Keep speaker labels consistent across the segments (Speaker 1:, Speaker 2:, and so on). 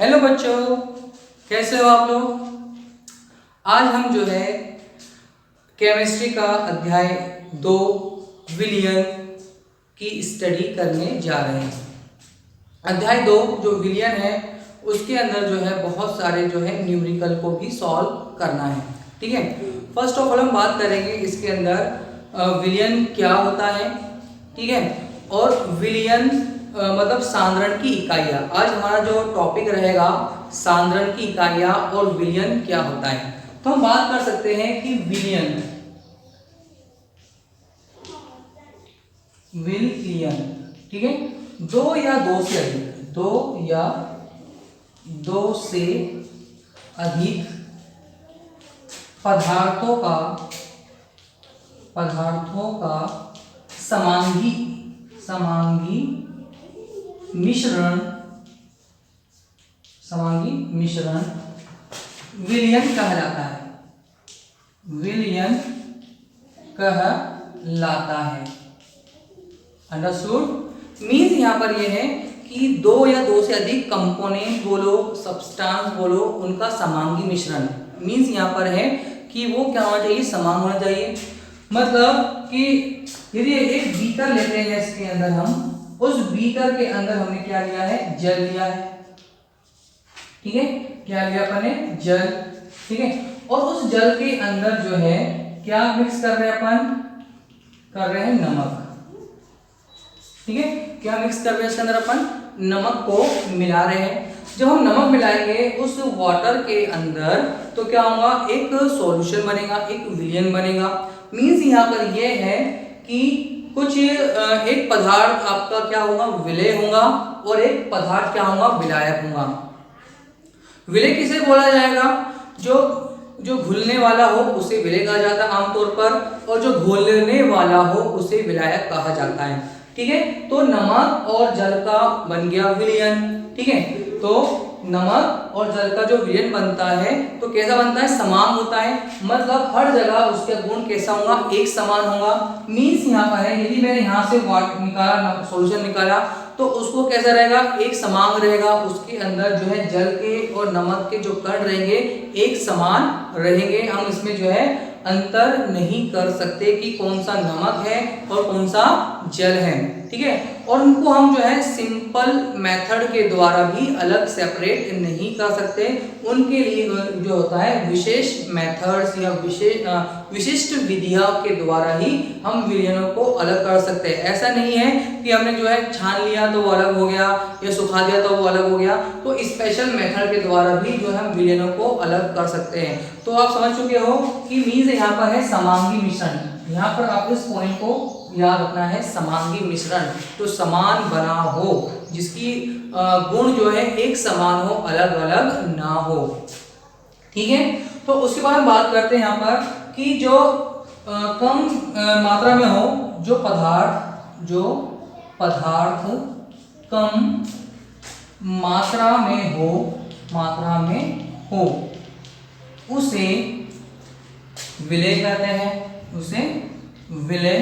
Speaker 1: Hello बच्चों, कैसे हो आप लोग। आज हम जो है केमिस्ट्री का अध्याय 2 विलयन की स्टडी करने जा रहे हैं। अध्याय 2 जो विलयन है उसके अंदर जो है बहुत सारे जो है न्यूमेरिकल को भी सॉल्व करना है। ठीक है, फर्स्ट ऑफ ऑल हम बात करेंगे इसके अंदर विलयन क्या होता है। ठीक है, और विलयन मतलब सांद्रण की इकाइयाँ। आज हमारा जो टॉपिक रहेगा सांद्रण की इकाइयाँ और विलयन क्या होता है। तो हम बात कर सकते हैं कि विलयन ठीक है, दो या दो से अधिक पदार्थों का समांगी मिश्रण विलयन कहलाता है। अंडरस्टूड। मीन्स यहाँ पर यह है कि दो या दो से अधिक कंपोनेंट बोलो, सब्सटेंस बोलो, उनका समांगी मिश्रण। मीन्स यहाँ पर है कि वो क्या होना चाहिए, समान होना चाहिए। मतलब कि यदि एक बीकर लेते हैं, इसके अंदर हम उस बीकर के अंदर हमने क्या लिया है, जल लिया है। ठीक है, क्या लिया अपन ने, जल। ठीक है, और उस जल के अंदर जो है क्या मिक्स कर रहे हैं अपन, कर रहे हैं नमक। ठीक है, क्या मिक्स कर रहे हैं इसके अंदर अपन, नमक को मिला रहे हैं। जब हम नमक मिलाएंगे उस वाटर के अंदर तो क्या होगा, एक सॉल्यूशन बनेगा, एक विलयन बनेगा। मीन्स यहाँ पर यह है कि कुछ एक पदार्थ आपका क्या होगा, विलय होगा, और एक पदार्थ क्या होगा, विलायक होगा। विलय किसे बोला जाएगा, जो घुलने वाला हो उसे विलय कहा जाता है आमतौर पर, और जो घोलने वाला हो उसे विलायक कहा जाता है। ठीक है, तो नमक और जल का बन गया विलयन। ठीक है, तो नमक और जल का जो विलयन बनता है तो कैसा बनता है, समान होता है। मतलब हर जगह उसका गुण कैसा होगा, एक समान होगा। मीन्स यहाँ पर है, यदि मैंने यहाँ से वाटर निकाला, सॉल्यूशन निकाला, तो उसको कैसा रहेगा, एक समान रहेगा। उसके अंदर जो है जल के और नमक के जो कण रहेंगे एक समान रहेंगे। हम इसमें जो है अंतर नहीं कर सकते कि कौन सा नमक है और कौन सा जल है। ठीक है, और उनको हम जो है सिंपल मेथड के द्वारा भी अलग सेपरेट नहीं कर सकते। उनके लिए जो होता है विशेष मेथड्स या विशिष्ट विधियों के द्वारा ही हम विलयनों को अलग कर सकते हैं। ऐसा नहीं है कि हमने जो है छान लिया तो वो अलग हो गया या सुखा दिया तो वो अलग हो गया। तो स्पेशल मेथड के द्वारा भी जो है हम विलयनों को अलग कर सकते हैं। तो आप समझ चुके हो कि मीन्स यहाँ पर है समांगी मिश्रण। यहाँ पर आप इस पॉइंट को याद रखना है, समांगी मिश्रण, तो समान बना हो, जिसकी गुण जो है एक समान हो, अलग अलग ना हो। ठीक है, तो उसके बाद हम बात करते हैं यहाँ पर कि जो कम मात्रा में हो, जो पदार्थ कम मात्रा में हो उसे विलय कहते हैं, उसे विलय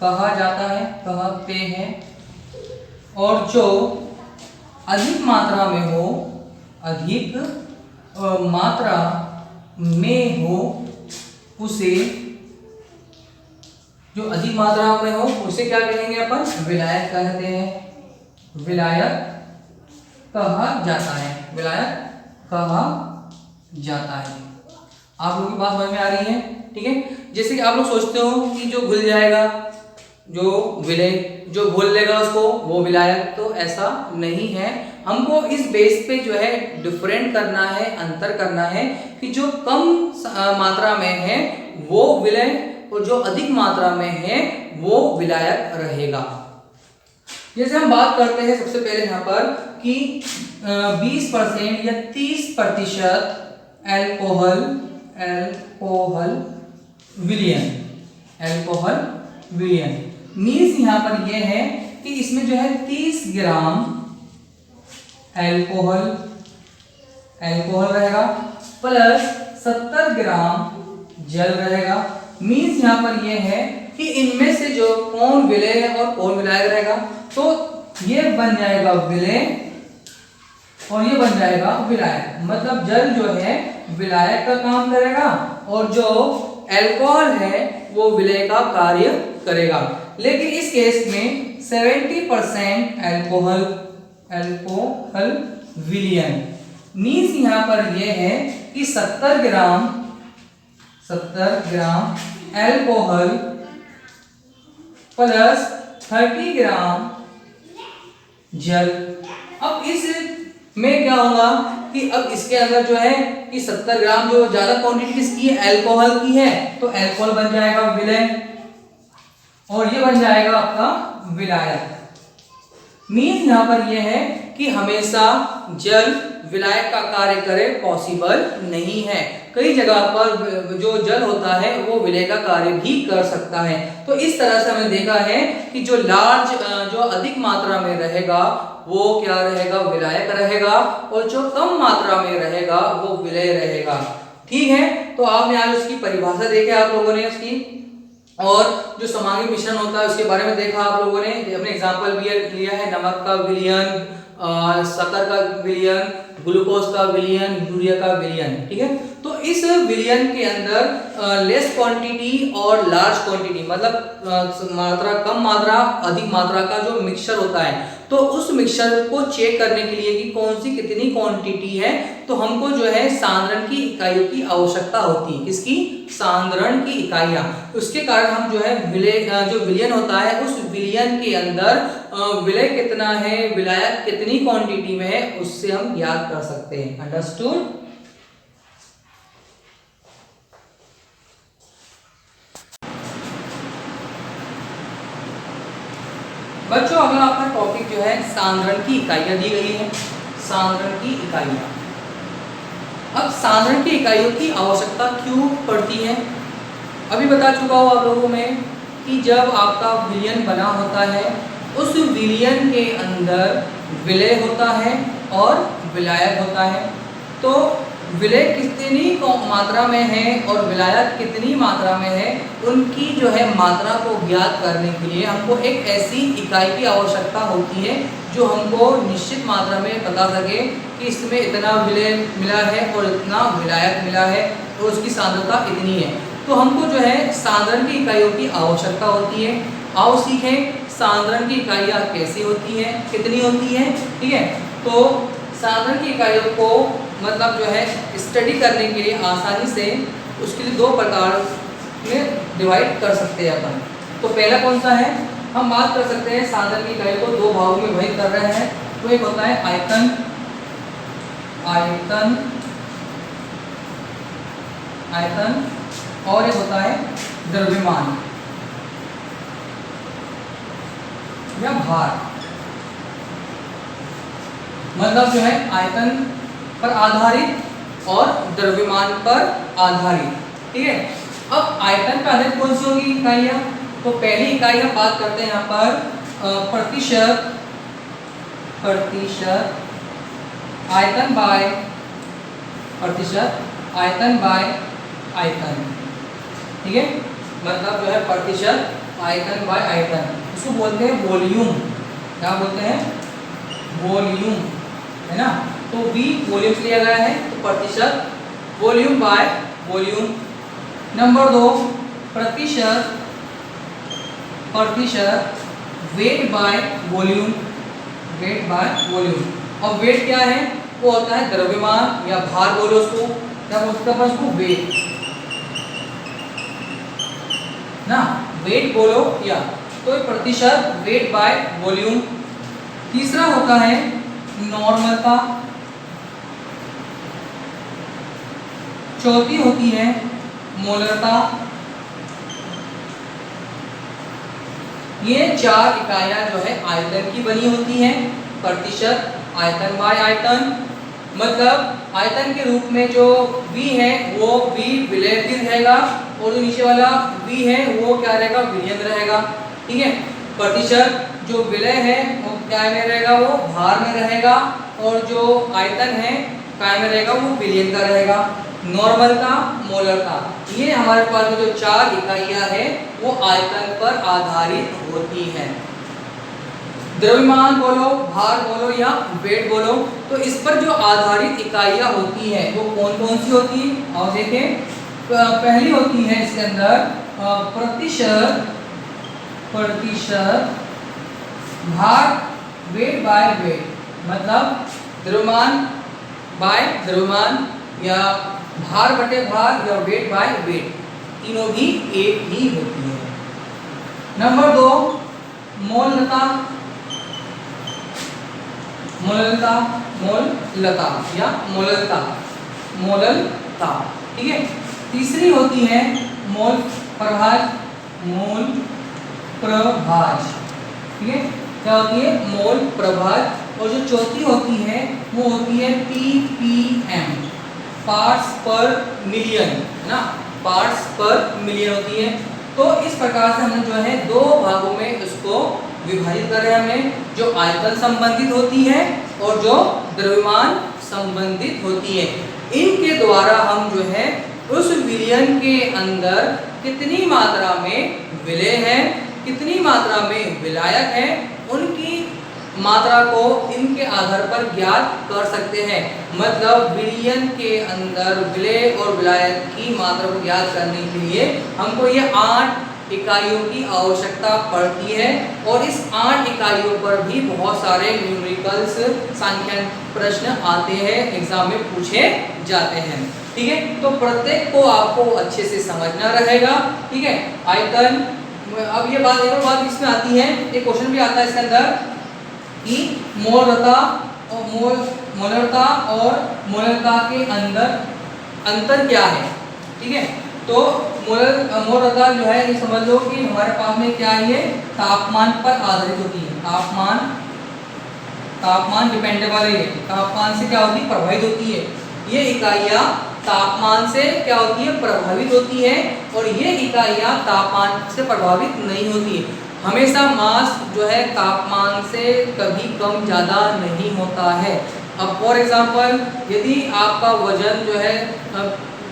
Speaker 1: कहा जाता है, कहते हैं। और जो अधिक मात्रा में हो उसे, जो अधिक मात्रा में हो उसे क्या कहेंगे अपन, विलायक कहते हैं, विलायक कहा जाता है। आप लोगों की बात समझ में आ रही है। ठीक है, जैसे कि आप लोग सोचते हो कि जो घुल जाएगा, जो घोल लेगा उसको, वो विलायक, तो ऐसा नहीं है। हमको इस बेस पे जो है डिफरेंट करना है, अंतर करना है कि जो कम मात्रा में है वो विलय, और जो अधिक मात्रा में है वो विलायक रहेगा। जैसे हम बात करते हैं सबसे पहले यहाँ पर कि 20% या 30% अल्कोहल विलयन। मीन्स यहाँ पर यह है कि इसमें जो है 30 ग्राम अल्कोहल रहेगा प्लस 70 ग्राम जल रहेगा। मीन्स यहाँ पर यह है कि इनमें से जो कौन विलय है और कौन विलायक रहेगा, तो ये बन जाएगा विलय और ये बन जाएगा विलायक। मतलब जल जो है विलायक का काम करेगा और जो अल्कोहल है वो विलय का कार्य करेगा। लेकिन इस केस में 70% अल्कोहल विलयन मीन्स यहाँ पर यह है कि 70 ग्राम अल्कोहल प्लस 30 ग्राम जल। अब इस में क्या होगा कि अब इसके अंदर जो है कि 70 ग्राम जो ज्यादा क्वांटिटी किसकी है, अल्कोहल की है, तो अल्कोहल बन जाएगा विलय और ये बन जाएगा आपका विलायक। मीन्स यहाँ पर यह है कि हमेशा जल विलायक का कार्य करे पॉसिबल नहीं है। कई जगह पर जो जल होता है वो विलय का कार्य भी कर सकता है। तो इस तरह से हमने देखा है कि जो अधिक मात्रा में रहेगा वो क्या रहेगा, विलायक रहेगा, और जो कम मात्रा में रहेगा वो विलय रहेगा। ठीक है, तो आपने आज उसकी परिभाषा देखे आप लोगों ने उसकी, और जो समांगी मिश्रण होता है उसके बारे में देखा आप लोगों ने। अपने एग्जांपल भी लिया है, नमक का विलयन, शक्कर का विलयन, ग्लूकोज का विलयन, यूरिया का विलयन। ठीक है, तो इस विलयन के अंदर लेस क्वांटिटी और लार्ज क्वांटिटी मतलब मात्रा कम मात्रा अधिक मात्रा का जो मिक्सचर होता है, तो उस मिक्सचर को चेक करने के लिए कि कौन सी कितनी क्वांटिटी है, तो हमको जो है सांद्रण की इकाइयों की आवश्यकता होती है। किसकी? सांद्रण की इकाइयां। उसके कारण हम जो है जो विलयन होता है उस विलयन के अंदर विलय कितना है, विलायक कितनी क्वांटिटी में है, उससे हम ज्ञात कर सकते हैं। अंडरस्टूड? बच्चों अगला आपका टॉपिक जो है सांद्रण की इकाइयां दी गई है। सांद्रण की इकाइयां। अब सांद्रण की इकाइयों की आवश्यकता क्यों पड़ती है? अभी बता चुका हूं आप लोगों में कि जब आपका विलयन बना होता है उस विलयन के अंदर विलय होता है और विलायक होता है। तो विलय कितनी मात्रा में है और विलायक कितनी मात्रा में है, उनकी जो है मात्रा को ज्ञात करने के लिए हमको एक ऐसी इकाई की आवश्यकता होती है जो हमको निश्चित मात्रा में बता सके कि इसमें इतना विलय मिला है और इतना विलायक मिला है और उसकी सांद्रता इतनी है। तो हमको जो है सांद्रण की इकाइयों की आवश्यकता होती है। आओ सीखें सांद्रण की इकाइयाँ कैसी होती हैं, कितनी होती हैं। ठीक है, तो सांद्रण की इकाइयों को मतलब जो है स्टडी करने के लिए आसानी से उसके लिए दो प्रकार में डिवाइड कर सकते हैं अपन। तो पहला कौन सा है, हम बात कर सकते हैं सांद्रण की इकाइयों को दो भागों में विभाजित कर रहे हैं। तो एक होता है आयतन, और एक होता है द्रव्यमान या भार। मतलब जो है आयतन पर आधारित और द्रव्यमान पर आधारित। ठीक है, अब आयतन पर आधारित कौन सी होगी इकाइयाँ? तो पहली इकाई हम बात करते हैं यहाँ पर प्रतिशत आयतन बाय प्रतिशत, आयतन बाय आयतन। ठीक है, मतलब जो है प्रतिशत आयतन बाय आयतन, इसको बोलते हैं वॉल्यूम। क्या बोलते हैं? वॉल्यूम, है ना। तो V वॉल्यूम लिया गया है, तो प्रतिशत वॉल्यूम बाय वॉल्यूम। नंबर 2 प्रतिशत weight by volume, weight by volume. और वेट क्या है? वो होता है द्रव्यमान या भार बोलो उसको, क्या बोलते हैं उसको? वेट ना, वेट बोलो या। तो प्रतिशत वेट बाय वॉल्यूम। तीसरा होता है नॉर्मलता। चौथी होती है मोलरता। ये चार इकाइयां जो है आयतन की बनी होती हैं। प्रतिशत आयतन बाय आयतन, मतलब आयतन के रूप में जो V है वो V विलय भी रहेगा और जो नीचे वाला V है वो क्या रहेगा? विलयन रहेगा। ठीक है, प्रतिशत जो विलय है वो क्या में रहेगा? वो भार में रहेगा, और जो आयतन है काय में रहेगा? वो विलयन का रहेगा। नॉर्मलता, मोलरता, ये हमारे पास में जो चार इकाइयां हैं वो आयतन पर आधारित होती हैं। द्रव्यमान बोलो, भार बोलो या वेट बोलो, तो इस पर जो आधारित इकाइयाँ होती हैं वो कौन कौन सी होती है? और देखें, पहली होती है इसके अंदर प्रतिशत भार, वेट बाय वेट, मतलब द्रव्यमान बाय द्रव्यमान या भार बटे भार या वेट बाय वेट, तीनों भी एक ही होती है। नंबर 2, मोलता या मोललता, ठीक है। तीसरी होती है मोल प्रभाज, ठीक है, क्या होती है? मोल प्रभाज। और जो चौथी होती है वो होती है ppm, पार्ट्स पर मिलियन, है ना, पार्ट्स पर मिलियन होती है। तो इस प्रकार से हमने जो है दो भागों में इसको विभाजित कर रहे हैं हमने, जो आयतन संबंधित होती है और जो द्रव्यमान संबंधित होती है। इनके द्वारा हम जो है उस विलयन के अंदर कितनी मात्रा में विलेय है, कितनी मात्रा में विलायक है, उनकी मात्रा को इनके आधार पर ज्ञात कर सकते हैं। मतलब विलयन के अंदर विलेय और विलायक की मात्रा को ज्ञात करने के लिए हमको ये 8 इकाइयों की आवश्यकता पड़ती है। और इस 8 इकाइयों पर भी बहुत सारे न्यूमेरिकल्स, सांख्यिक प्रश्न आते हैं, एग्जाम में पूछे जाते हैं, ठीक है। तो प्रत्येक को आपको अच्छे से समझना रहेगा, ठीक है। आयतन, अब ये बात, एक और बात इसमें आती है, एक क्वेश्चन भी आता है इसके अंदर कि मोलरता और मोलरता के अंदर अंतर क्या है, ठीक है। तो मोलरता जो है, ये समझ लो कि हमारे पास में क्या है, ये तापमान पर आधारित होती है। तापमान डिपेंडेबल है, तापमान से क्या होती है? प्रभावित होती है। ये इकाइयाँ तापमान से क्या होती है? प्रभावित होती है। और ये इकाइयाँ तापमान से प्रभावित नहीं होती है। हमेशा मास जो है तापमान से कभी कम ज़्यादा नहीं होता है। अब फॉर एग्जांपल, यदि आपका वजन जो है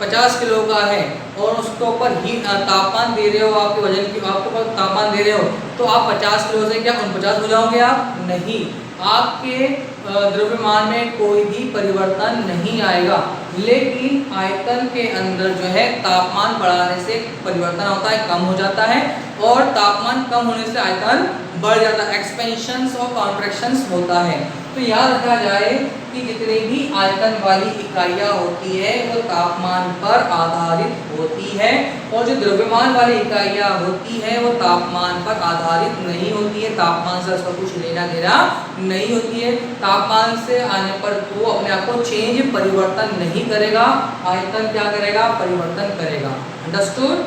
Speaker 1: 50 किलो का है और उसके ऊपर ही तापमान दे रहे हो, आपके वजन की आपके ऊपर तापमान दे रहे हो, तो आप 50 किलो से क्या 49 हो जाओगे? आप नहीं, आपके द्रव्यमान में कोई भी परिवर्तन नहीं आएगा। लेकिन आयतन के अंदर जो है तापमान बढ़ाने से परिवर्तन होता है, कम हो जाता है, और तापमान कम होने से आयतन बढ़ जाता है, एक्सपेंशंस और कॉन्ट्रैक्शंस होता है। तो याद रखा जाए कि जितनी भी आयतन वाली इकाइयाँ होती है वो तापमान पर आधारित होती है, और जो द्रव्यमान वाली इकाइयाँ होती है वो तापमान पर आधारित नहीं होती है। तापमान से उसका कुछ लेना देना नहीं होती है। तापमान से आने पर वो अपने आप को चेंज, परिवर्तन नहीं करेगा, आयतन क्या करेगा? परिवर्तन करेगा। अंडरस्टूड?